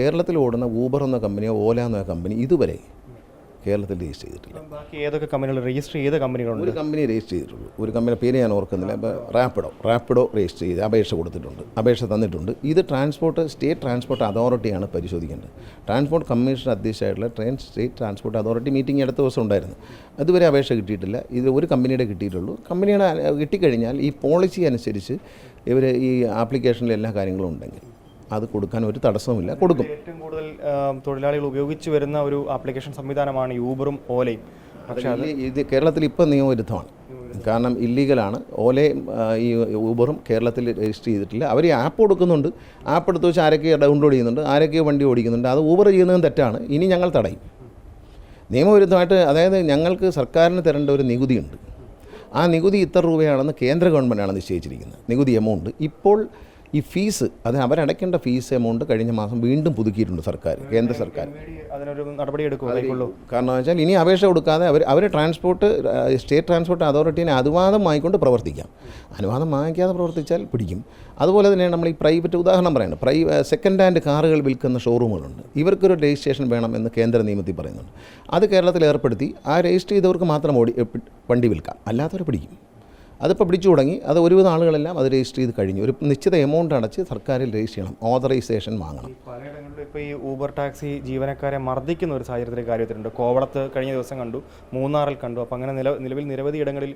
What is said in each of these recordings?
കേരളത്തിൽ ഓടുന്ന ഊബർ എന്ന കമ്പനിയോ ഓല എന്ന കമ്പനി ഇതുവരെ കേരളത്തിൽ രജിസ്റ്റർ ചെയ്തിട്ടില്ല. ബാക്കി ഏതൊക്കെ കമ്പനികൾ രജിസ്റ്റർ ചെയ്ത കമ്പനികളുണ്ട്? ഒരു കമ്പനി രജിസ്റ്റർ ചെയ്തിട്ടുള്ളൂ. ഒരു കമ്പനി പേര് ഞാൻ ഓർക്കുന്നില്ല. ഇപ്പോൾ റാപ്പിഡോ രജിസ്റ്റർ ചെയ്ത് അപേക്ഷ കൊടുത്തിട്ടുണ്ട്, അപേക്ഷ തന്നിട്ടുണ്ട്. ഇത് സ്റ്റേറ്റ് ട്രാൻസ്പോർട്ട് അതോറിറ്റിയാണ് പരിശോധിക്കേണ്ടത്. ട്രാൻസ്പോർട്ട് കമ്മീഷൻ അധ്യക്ഷമായിട്ടുള്ള സ്റ്റേറ്റ് ട്രാൻസ്പോർട്ട് അതോറിറ്റി മീറ്റിംഗ് അടുത്ത ദിവസം ഉണ്ടായിരുന്നു. അതുവരെ അപേക്ഷ കിട്ടിയിട്ടില്ല. ഇത് ഒരു കമ്പനിയുടെ കിട്ടിയിട്ടുള്ളൂ. കമ്പനിയുടെ കിട്ടിക്കഴിഞ്ഞാൽ ഈ പോളിസി അനുസരിച്ച് ഇവർ ഈ ആപ്ലിക്കേഷനിൽ എല്ലാ കാര്യങ്ങളും ഉണ്ടെങ്കിൽ അത് കൊടുക്കാൻ ഒരു തടസ്സവുമില്ല, കൊടുക്കും. ഏറ്റവും കൂടുതൽ തൊഴിലാളികൾ ഉപയോഗിച്ച് വരുന്ന ഒരു ആപ്ലിക്കേഷൻ സംവിധാനമാണ് യൂബറും ഓലയും. പക്ഷേ ഇത് കേരളത്തിൽ ഇപ്പോൾ നിയമവിരുദ്ധമാണ്. കാരണം ഇല്ലീഗലാണ്. ഓലയും ഈ ഊബറും കേരളത്തിൽ രജിസ്റ്റർ ചെയ്തിട്ടില്ല. അവർ ആപ്പ് കൊടുക്കുന്നുണ്ട്. ആപ്പ് എടുത്ത് വെച്ച് ആരൊക്കെ ഡൗൺലോഡ് ചെയ്യുന്നുണ്ട്, ആരൊക്കെ വണ്ടി ഓടിക്കുന്നുണ്ട്. അത് ഊബർ ചെയ്യുന്നതും തെറ്റാണ്. ഇനി ഞങ്ങൾ തടയും. നിയമവിരുദ്ധമായിട്ട്, അതായത് ഞങ്ങൾക്ക് സർക്കാരിന് തരേണ്ട ഒരു നികുതിയുണ്ട്. ആ നികുതി ഇത്ര രൂപയാണെന്ന് കേന്ദ്ര ഗവൺമെൻറ്റാണ് നിശ്ചയിച്ചിരിക്കുന്നത്, നികുതി എമൗണ്ട്. ഇപ്പോൾ ഈ ഫീസ്, അത് അവരടയ്ക്കേണ്ട ഫീസ് എമൗണ്ട് കഴിഞ്ഞ മാസം വീണ്ടും പുതുക്കിയിട്ടുണ്ട് കേന്ദ്ര സർക്കാർ. അതിനൊരു നടപടി എടുക്കുള്ളൂ. കാരണം വെച്ചാൽ ഇനി അപേക്ഷ കൊടുക്കാതെ അവർ സ്റ്റേറ്റ് ട്രാൻസ്പോർട്ട് അതോറിറ്റീനെ അനുവാദം വാങ്ങിക്കൊണ്ട് പ്രവർത്തിക്കാം. അനുവാദം വാങ്ങിക്കാതെ പ്രവർത്തിച്ചാൽ പിടിക്കും. അതുപോലെ തന്നെയാണ് നമ്മൾ ഈ പ്രൈവറ്റ്, ഉദാഹരണം പറയുന്നത്, സെക്കൻഡ് ഹാൻഡ് കാറുകൾ വിൽക്കുന്ന ഷോറൂമുകളുണ്ട്. ഇവർക്കൊരു രജിസ്ട്രേഷൻ വേണം എന്ന് കേന്ദ്ര നിയമത്തിൽ പറയുന്നുണ്ട്. അത് കേരളത്തിൽ ഏർപ്പെടുത്തി ആ രജിസ്റ്റർ ചെയ്തവർക്ക് മാത്രം വണ്ടി വിൽക്കാം, അല്ലാത്തവരെ പിടിക്കും. അതിപ്പോൾ പിടിച്ചു തുടങ്ങി. അത് ഒരുവിധ ആളുകളെല്ലാം അത് രജിസ്റ്റർ ചെയ്ത് കഴിഞ്ഞു. ഒരു നിശ്ചിത എമൗണ്ട് അടച്ച് സർക്കാരിൽ രജിസ്റ്റർ ചെയ്യണം, ഓതറൈസേഷൻ വാങ്ങണം. പലയിടങ്ങളിലും ഇപ്പോൾ ഈ ഊബർ ടാക്സി ജീവനക്കാരെ മർദ്ദിക്കുന്ന ഒരു സാഹചര്യത്തിൻ്റെ കാര്യത്തിലുണ്ട്. കോവളത്ത് കഴിഞ്ഞ ദിവസം കണ്ടു, മൂന്നാറിൽ കണ്ടു. അപ്പോൾ അങ്ങനെ നിലവിൽ നിരവധി ഇടങ്ങളിൽ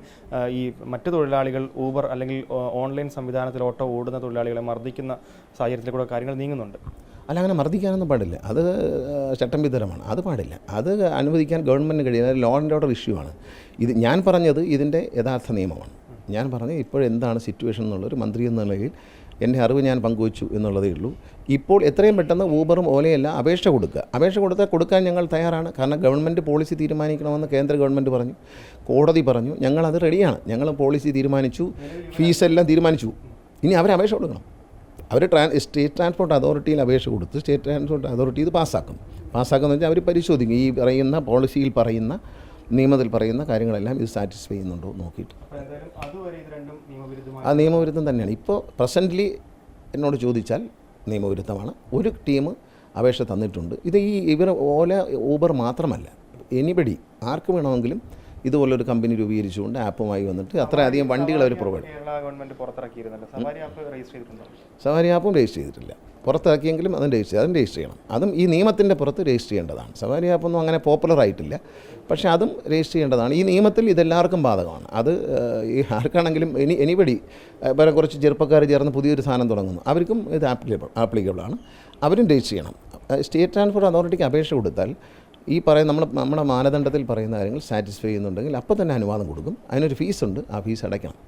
ഈ മറ്റു തൊഴിലാളികൾ ഊബർ അല്ലെങ്കിൽ ഓൺലൈൻ സംവിധാനത്തിൽ ഓട്ടോ ഓടുന്ന തൊഴിലാളികളെ മർദ്ദിക്കുന്ന സാഹചര്യത്തിലൂടെ കാര്യങ്ങൾ നീങ്ങുന്നുണ്ട്. അല്ല, അങ്ങനെ മർദ്ദിക്കാനൊന്നും പാടില്ല. അത് ചട്ടംവിധരമാണ്. അത് പാടില്ല. അത് അനുവദിക്കാൻ ഗവൺമെൻറ്റിന് കഴിയുന്ന ലോ ആൻഡ് ഓർഡർ ഇഷ്യൂ ആണ്. ഞാൻ പറഞ്ഞത് ഇതിൻ്റെ യഥാർത്ഥ നിയമമാണ്. ഞാൻ പറഞ്ഞത് ഇപ്പോഴെന്താണ് സിറ്റുവേഷൻ എന്നുള്ളൊരു മന്ത്രി എന്ന നിലയിൽ എൻ്റെ അറിവ് ഞാൻ പങ്കുവച്ചു എന്നുള്ളതേ ഉള്ളൂ. ഇപ്പോൾ എത്രയും പെട്ടെന്ന് ഊബറും ഓലയെല്ലാം അപേക്ഷ കൊടുക്കാൻ ഞങ്ങൾ തയ്യാറാണ്. കാരണം ഗവൺമെൻറ് പോളിസി തീരുമാനിക്കണമെന്ന് കേന്ദ്ര ഗവൺമെൻറ് പറഞ്ഞു, കോടതി പറഞ്ഞു. ഞങ്ങളത് റെഡിയാണ്. ഞങ്ങൾ പോളിസി തീരുമാനിച്ചു, ഫീസെല്ലാം തീരുമാനിച്ചു. ഇനി അവർ അപേക്ഷ കൊടുക്കണം. അവർ സ്റ്റേറ്റ് ട്രാൻസ്പോർട്ട് അതോറിറ്റിയിൽ അപേക്ഷ കൊടുത്ത് സ്റ്റേറ്റ് ട്രാൻസ്പോർട്ട് അതോറിറ്റി ഇത് പാസ്സാക്കുമെന്ന് വെച്ചാൽ അവർ പരിശോധിക്കും. ഈ പറയുന്ന പോളിസിയിൽ പറയുന്ന, നിയമത്തിൽ പറയുന്ന കാര്യങ്ങളെല്ലാം ഇത് സാറ്റിസ്ഫൈ ചെയ്യുന്നുണ്ടോ നോക്കിയിട്ട്. ആ നിയമവിരുദ്ധം തന്നെയാണ്. ഇപ്പോൾ പ്രസൻ്റ്ലി എന്നോട് ചോദിച്ചാൽ നിയമവിരുദ്ധമാണ്. ഒരു ടീം അപേക്ഷ തന്നിട്ടുണ്ട്. ഇത് ഇവർ ഊബർ മാത്രമല്ല, എനിബഡി ആർക്ക് വേണമെങ്കിലും ഇതുപോലൊരു കമ്പനി രൂപീകരിച്ചുകൊണ്ട് ആപ്പുമായി വന്നിട്ട് അത്രയധികം വണ്ടികൾ അവർ പ്രൊവൈഡ്. സവാരി ആപ്പും രജിസ്റ്റർ ചെയ്തിട്ടില്ല. പുറത്തിറക്കിയെങ്കിലും അതും രജിസ്റ്റർ ചെയ്യണം. അതും ഈ നിയമത്തിൻ്റെ പുറത്ത് രജിസ്റ്റർ ചെയ്യേണ്ടതാണ്. സവാരി ആപ്പൊന്നും അങ്ങനെ പോപ്പുലർ ആയിട്ടില്ല, പക്ഷേ അതും രജിസ്റ്റർ ചെയ്യേണ്ടതാണ്. ഈ നിയമത്തിൽ ഇതെല്ലാവർക്കും ബാധകമാണ്. അത് ഈ ആർക്കാണെങ്കിലും എനിബഡി, വേറെ കുറച്ച് ചെറുപ്പക്കാർ ചേർന്ന് പുതിയൊരു സാധനം തുടങ്ങുന്നു, അവർക്കും ഇത് ആപ്ലിക്കബിളാണ്. അവരും രജിസ്റ്റർ ചെയ്യണം. സ്റ്റേറ്റ് ട്രാൻസ്പോർട്ട് അതോറിറ്റിക്ക് അപേക്ഷ കൊടുത്താൽ ഈ നമ്മുടെ മാനദണ്ഡത്തിൽ പറയുന്ന കാര്യങ്ങൾ സാറ്റിസ്ഫൈ ചെയ്യുന്നുണ്ടെങ്കിൽ അപ്പോൾ തന്നെ അനുവാദം കൊടുക്കും. അതിനൊരു ഫീസുണ്ട്, ആ ഫീസ് അടയ്ക്കണം.